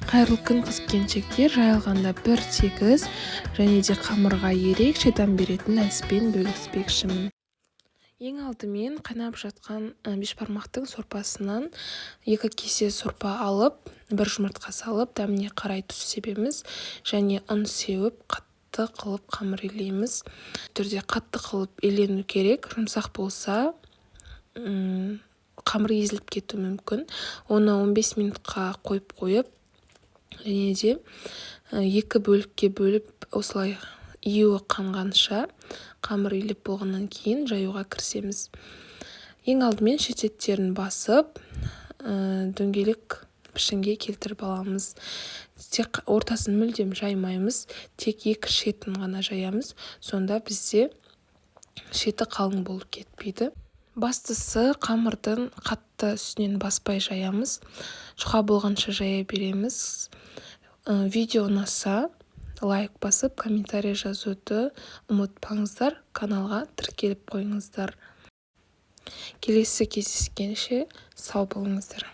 Қайырлы күн қыз-келіншектер, жайылғанда бір тегіс және де қамырға ерекше дәм беретін әдіспен бөліспекшімін. Ең алдымен қайнап жатқан бешбармақтың сорпасынан 2 кесе сорпа алып, бір жұмыртқа салып, дәміне қарай тұз себеміз және ұн сеуіп, қатты қылып қамыр илейміз. Түрде қатты қылып илену керек, жұмсақ болса қамыр езіліп кетуі мүмкін. Оны 15 минутқа қойып, және де 2 бөлікке бөліп, осылай июі қанғанша қамыр илеп болғаннан кейін жаюға кірісеміз. Ең алдымен шететтерін басып, дөңгелек пішінге келтіріп аламыз. Тек ортасын мүлдем жаймаймыз, тек 2 шетін ғана жаямыз. Сонда бізде шеті қалың болып кетпейді. Бастысы қамырдың қатты үстінен баспай жаямыз. Жұқа болғанша жая береміз. Видео ұнаса, лайк басып, комментарий жазуды ұмытпаңыздар. Каналға тіркеліп қойыңыздар. Келесі кездескенше сау болыңыздар.